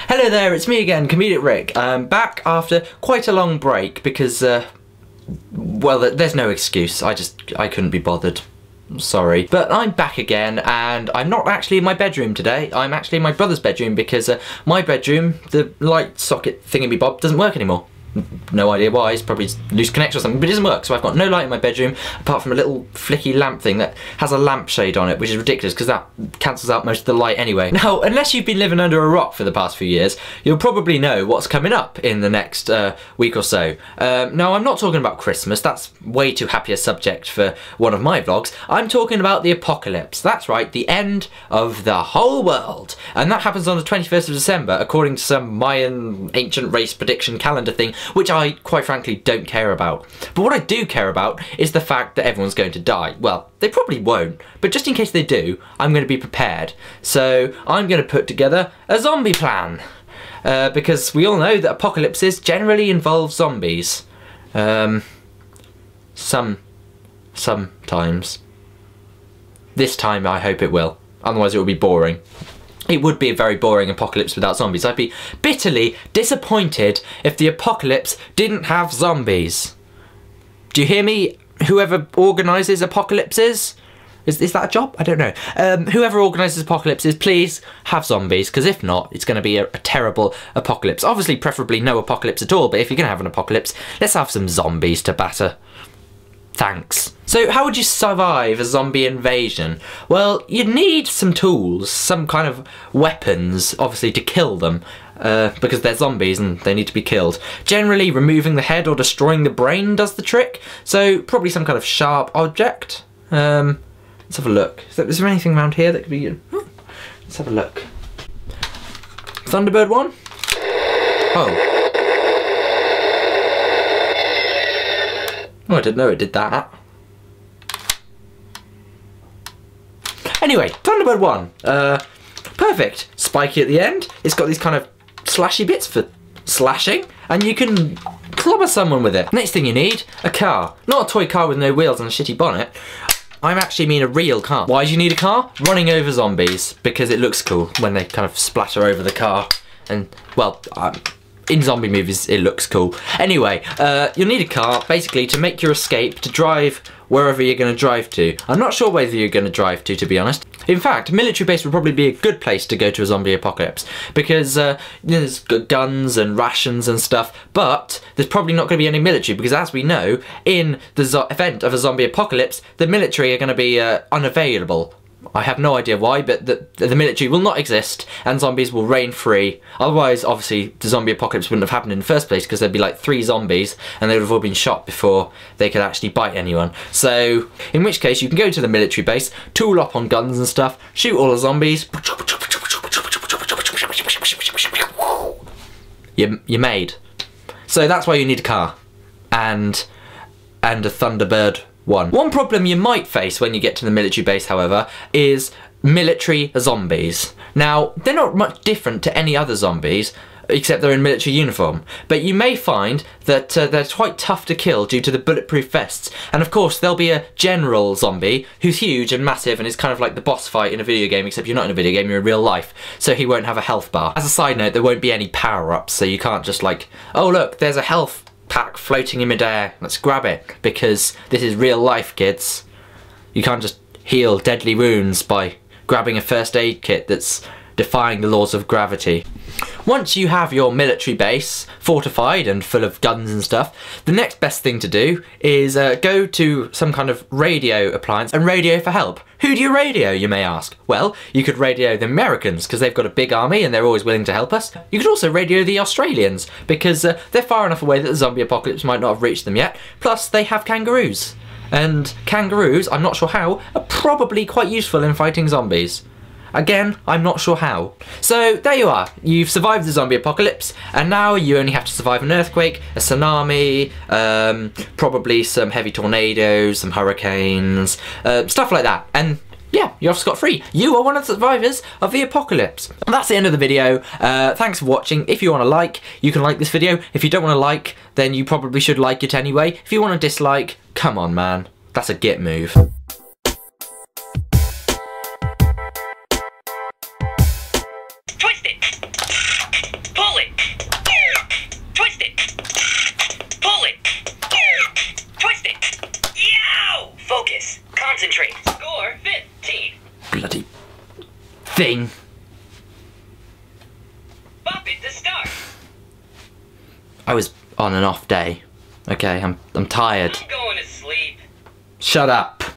Hello there, it's me again, ComedicRick. I'm back after quite a long break because, well, there's no excuse. I couldn't be bothered. Sorry. But I'm back again, and I'm not actually in my bedroom today. I'm actually in my brother's bedroom because my bedroom, the light socket thingamabob, doesn't work anymore. No idea why, it's probably loose connection or something, but it doesn't work, so I've got no light in my bedroom apart from a little flicky lamp thing that has a lampshade on it, which is ridiculous because that cancels out most of the light anyway. Now, unless you've been living under a rock for the past few years, you'll probably know what's coming up in the next week or so. Now, I'm not talking about Christmas, that's way too happy a subject for one of my vlogs. I'm talking about the apocalypse. That's right, the end of the whole world. And that happens on the 21st of December, according to some Mayan ancient race prediction calendar thing, which I, quite frankly, don't care about. But what I do care about is the fact that everyone's going to die. Well, they probably won't, but just in case they do, I'm going to be prepared. So I'm going to put together a zombie plan. Because we all know that apocalypses generally involve zombies. Sometimes. This time I hope it will. Otherwise it will be boring. It would be a very boring apocalypse without zombies. I'd be bitterly disappointed if the apocalypse didn't have zombies. Do you hear me? Whoever organises apocalypses? Is that a job? I don't know. Whoever organises apocalypses, please have zombies, because if not, it's going to be a terrible apocalypse. Obviously, preferably no apocalypse at all, but if you're going to have an apocalypse, let's have some zombies to batter. Thanks. So how would you survive a zombie invasion? Well, you'd need some tools, some kind of weapons, obviously, to kill them, because they're zombies and they need to be killed. Generally, removing the head or destroying the brain does the trick, so probably some kind of sharp object. Let's have a look. Is there anything around here that could be good? Let's have a look. Thunderbird one? Oh. Oh, I didn't know it did that. Anyway, Thunderbird 1. Perfect. Spiky at the end. It's got these kind of slashy bits for slashing, and you can clobber someone with it. Next thing you need, a car. Not a toy car with no wheels and a shitty bonnet. I actually mean a real car. Why do you need a car? Running over zombies, because it looks cool when they kind of splatter over the car. And, well, in zombie movies, it looks cool. Anyway, you'll need a car, basically, to make your escape, to drive wherever you're going to drive to. I'm not sure whether you're going to drive to be honest. In fact, a military base would probably be a good place to go to a zombie apocalypse, because there's guns and rations and stuff, but there's probably not going to be any military, because as we know, in the event of a zombie apocalypse, the military are going to be unavailable. I have no idea why, but the military will not exist and zombies will reign free. Otherwise, obviously, the zombie apocalypse wouldn't have happened in the first place, because there'd be like 3 zombies and they would have all been shot before they could actually bite anyone. So, in which case, you can go to the military base, tool up on guns and stuff, shoot all the zombies. You're made. So that's why you need a car. And a Thunderbird 1. One problem you might face when you get to the military base, however, is military zombies. Now, they're not much different to any other zombies, except they're in military uniform. But you may find that they're quite tough to kill due to the bulletproof vests. And of course, there'll be a general zombie who's huge and massive and is kind of like the boss fight in a video game, except you're not in a video game, you're in real life. So he won't have a health bar. As a side note, there won't be any power-ups, so you can't just like, oh look, there's a health pack floating in midair, let's grab it, because this is real life, kids. You can't just heal deadly wounds by grabbing a first aid kit that's defying the laws of gravity. Once you have your military base fortified and full of guns and stuff, the next best thing to do is go to some kind of radio appliance and radio for help. Who do you radio, you may ask? Well, you could radio the Americans, because they've got a big army and they're always willing to help us. You could also radio the Australians, because they're far enough away that the zombie apocalypse might not have reached them yet. Plus, they have kangaroos. And kangaroos, I'm not sure how, are probably quite useful in fighting zombies. Again, I'm not sure how. So there you are, you've survived the zombie apocalypse, and now you only have to survive an earthquake, a tsunami, probably some heavy tornadoes, some hurricanes, stuff like that, and yeah, you're off scot-free. You are one of the survivors of the apocalypse. And that's the end of the video. Thanks for watching. If you want to like, you can like this video. If you don't want to like, then you probably should like it anyway. If you want to dislike, come on man, that's a git move. Twist it! Concentrate. Score 15. Bloody thing. Bop it to start. I was on an off day. Okay, I'm tired. I'm going to sleep. Shut up.